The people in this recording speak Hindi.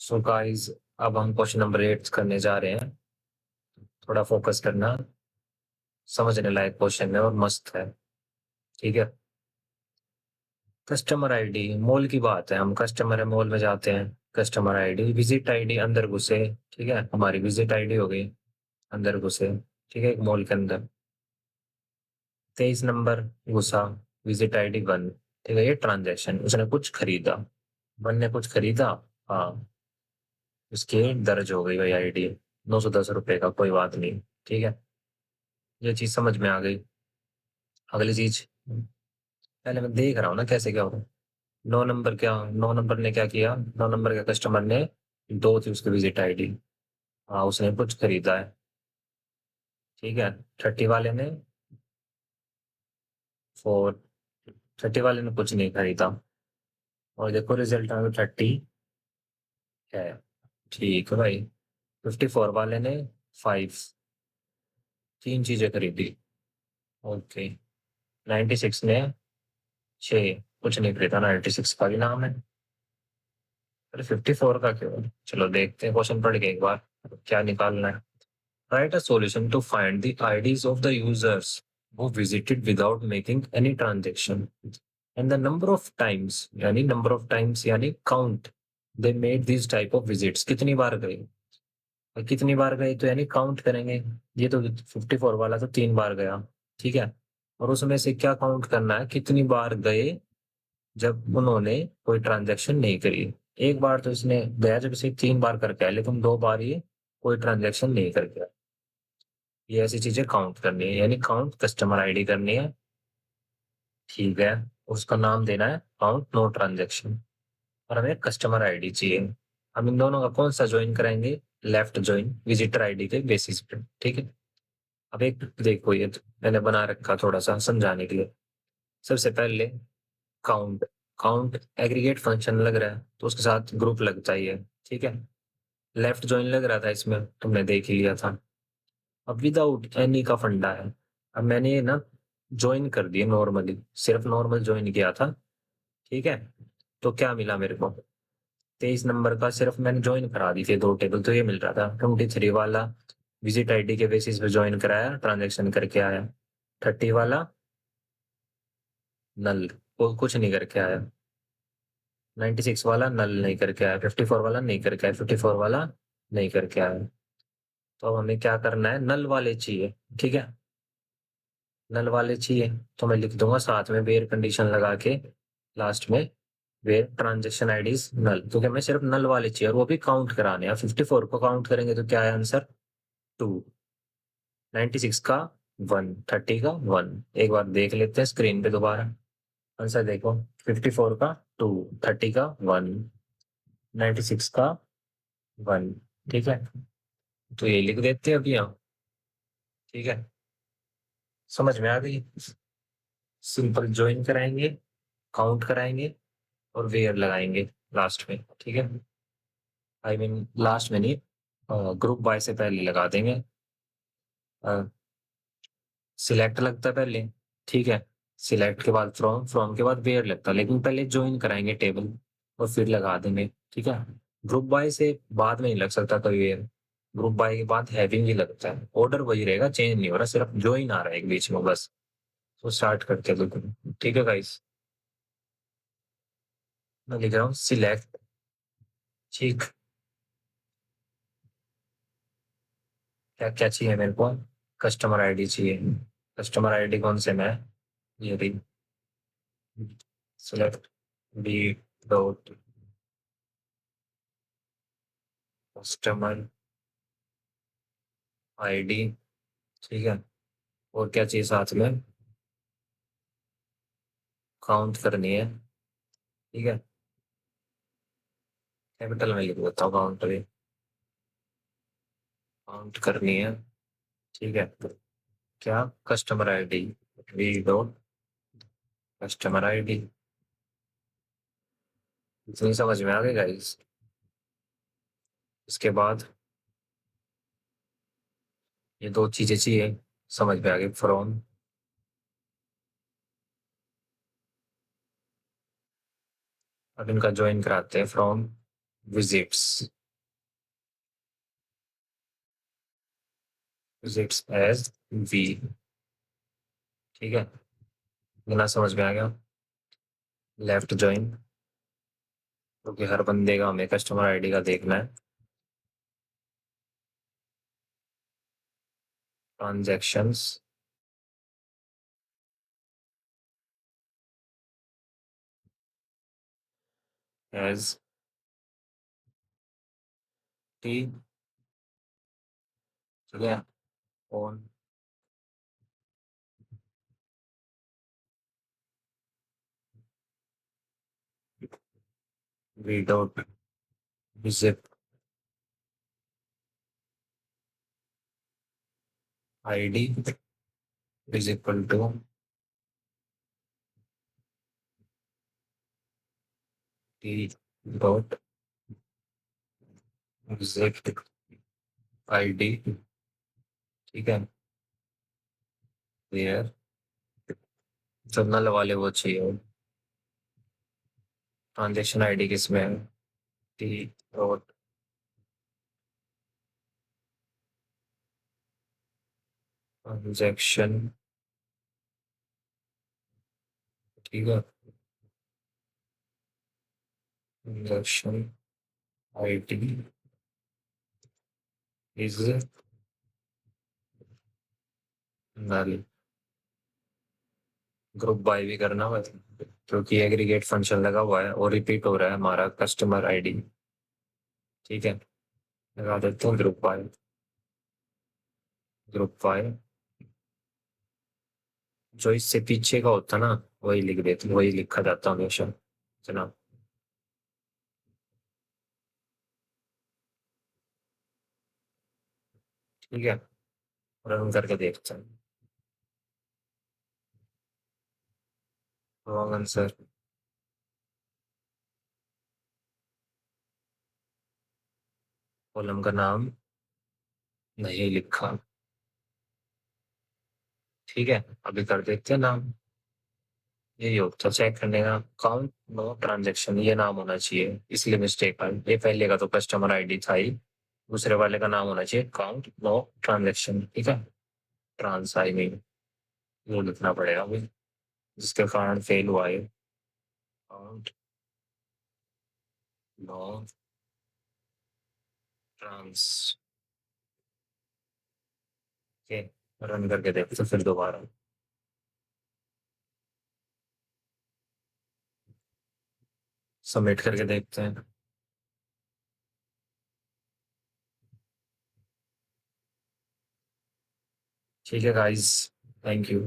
सो गाइस, अब हम क्वेश्चन नंबर 8 करने जा रहे हैं। थोड़ा फोकस करना, समझने लायक क्वेश्चन है और मस्त है। ठीक है। कस्टमर आईडी मॉल की बात है, हम कस्टमर है मॉल में जाते हैं। कस्टमर आईडी विजिट आईडी अंदर घुसे। ठीक है, हमारी विजिट आईडी हो गई। अंदर घुसे। ठीक है, एक मॉल के अंदर 23 नंबर घुसा। Visit ID 1। ठीक है, ये ट्रांजैक्शन, उसने कुछ खरीदा। 1 ने कुछ खरीदा। हाँ, उसकी दर्ज हो गई भाई आईडी। 910 रुपए का, कोई बात नहीं। ठीक है, ये चीज समझ में आ गई। अगली चीज, पहले मैं देख रहा हूँ ना कैसे क्या हो रहा है। 9 नंबर, क्या 9 नंबर ने क्या किया? 9 नंबर के कस्टमर ने, दो थी उसकी विजिट आईडी। हाँ, उसने कुछ खरीदा है। ठीक है। 30 वाले ने 4। 30 वाले ने कुछ नहीं खरीदा। और देखो रिजल्ट में 30 है। ठीक है भाई। 54 वाले ने 5। तीन चीजें खरीदी। ओके। 96 ने 6। कुछ नहीं खरीदा। 96 का भी नाम है। अरे 54 का क्यों? चलो देखते हैं, क्वेश्चन पढ़ के एक बार क्या निकालना है। Write a solution to find the IDs of the users who visited without making any transaction and the number of times, यानी number of times यानी count they made these type of visits, कितनी बार गए। और कितनी बार गए तो यानी काउंट करेंगे। ये तो 54 वाला तो 3 बार गया। ठीक है। और उसमें से क्या काउंट करना है, कितनी बार गए जब उन्होंने कोई ट्रांजेक्शन नहीं करी। एक बार तो इसने गया जब इसे 3 बार करके आया, लेकिन 2 बार ये कोई ट्रांजेक्शन नहीं करके आया। ये ऐसी चीजें काउंट करनी है, यानी काउंट कस्टमर आईडी करनी है। ठीक है। उसका नाम देना है काउंट नो ट्रांजेक्शन। और हमें कस्टमर आईडी चाहिए। हम इन दोनों का कौन सा ज्वाइन कराएंगे? लेफ्ट ज्वाइन विजिटर आईडी के बेसिस पे। ठीक है। अब एक देखो, ये तो मैंने बना रखा थोड़ा सा समझाने के लिए। सबसे पहले काउंट। काउंट एग्रीगेट फंक्शन लग रहा है तो उसके साथ ग्रुप लगता ही है। ठीक है। लेफ्ट ज्वाइन लग रहा था, इसमें तुमने देख ही लिया था। अब विदाउट एनी का फंडा है। अब मैंने ये ना ज्वाइन कर दिया नॉर्मली, सिर्फ नॉर्मल ज्वाइन किया था। ठीक है। तो क्या मिला मेरे को? 23 नंबर का सिर्फ मैंने ज्वाइन करा दी थी 2 टेबल, तो ये मिल रहा था। 23 वाला विजिट आईडी के बेसिस पे ज्वाइन कराया, ट्रांजेक्शन करके आया। 30 वाला नल, वो कुछ नहीं करके आया। 96 वाला नल नहीं करके आया। 54 वाला नहीं करके आया। 54 वाला नहीं करके आया। तो अब हमें क्या करना है? नल वाले चाहिए। ठीक है। नल वाले चाहिए तो मैं लिख दूंगा साथ में वेयर कंडीशन लगा के लास्ट में, वेयर ट्रांजेक्शन आईडीज नल, क्योंकि हमें सिर्फ नल वाले चाहिए और वो भी काउंट कराने हैं। 54 को काउंट करेंगे तो क्या है आंसर? 2। 96 का 1, 30 का 1। एक बार देख लेते हैं स्क्रीन पे दोबारा। आंसर देखो, 54 का 2, 30 का 1, 96 का 1। ठीक है। तो ये लिख देते हैं अभी यहाँ। ठीक है, समझ में आ गई। सिंपल ज्वाइन कराएंगे, काउंट कराएंगे और वेयर लगाएंगे लास्ट में। ठीक है। आई मीन लास्ट में नहीं, ग्रुप बाय से पहले लगा देंगे। सिलेक्ट लगता है पहले। ठीक है। सिलेक्ट के बाद फ्रॉम, फ्रॉम के बाद वेयर लगता है, लेकिन पहले ज्वाइन कराएंगे टेबल और फिर लगा देंगे। ठीक है। ग्रुप बाय से बाद में नहीं लग सकता कभी वेयर। ग्रुप बाय के बाद हैविंग ही लगता है। ऑर्डर वही रहेगा, चेंज नहीं हो रहा, सिर्फ ज्वाइन आ रहा है एक बीच में बस। तो स्टार्ट करते हैं तो। ठीक है गाइस, मैं लिख रहा हूँ सिलेक्ट। ठीक। क्या क्या चाहिए मेरे को? कस्टमर आईडी चाहिए। कस्टमर आईडी कौन से में है? ये रही। Select B dot customer ID. ठीक है। और क्या चाहिए साथ में? काउंट करनी है। ठीक है। कैपिटल में लिख देता हूँ काउंट भी। काउंट करनी है। ठीक है। क्या? Customer ID B dot customer ID. इतनी समझ में आ गई गाइस। इसके बाद ये दो चीजें चाहिए, समझ में आ गई। फ्रॉम, अब इनका ज्वाइन कराते हैं। From visits visits as V. ठीक है, बिना समझ में आ गया। लेफ्ट ज्वाइन, क्योंकि हर बंदे का हमें कस्टमर आईडी का देखना है। Transactions as T. ठीक है, on V dot zip ID is equal to T dot zip ID. ठीक है, क्लियर। जब नल वाले वो चाहिए, ट्रांजेक्शन आईडी किसमें है? T dot transaction. ठीक है, transaction ID is null. Group by भी करना बस, क्योंकि एग्रीगेट फंक्शन लगा हुआ है और रिपीट हो रहा है हमारा कस्टमर आईडी। ठीक है, लगा देते हैं ग्रुप बाय। ग्रुप बाय जो इससे पीछे का होता ना, वही लिख देते, वही लिखा जाता हमेशा जनाब। ठीक है, रन करके देखते हैं। Wrong answer. कॉलम का नाम नहीं लिखा। ठीक है, अभी कर देते हैं नाम। यही होता चेक करने का, काउंट नो ट्रांजेक्शन ये नाम होना चाहिए, इसलिए मिस्टेक आई। ये पहले का तो कस्टमर आईडी था ही, दूसरे वाले का नाम होना चाहिए काउंट नो ट्रांजेक्शन। ठीक है, ट्रांस आई मीन, वो लिखना पड़ेगा अभी, जिसके कारण फेल हुआ है। काउंट नो ट्रांस के। रन करके देखते फिर दोबारा। सबमिट करके देखते हैं। ठीक है गाइस, थैंक यू।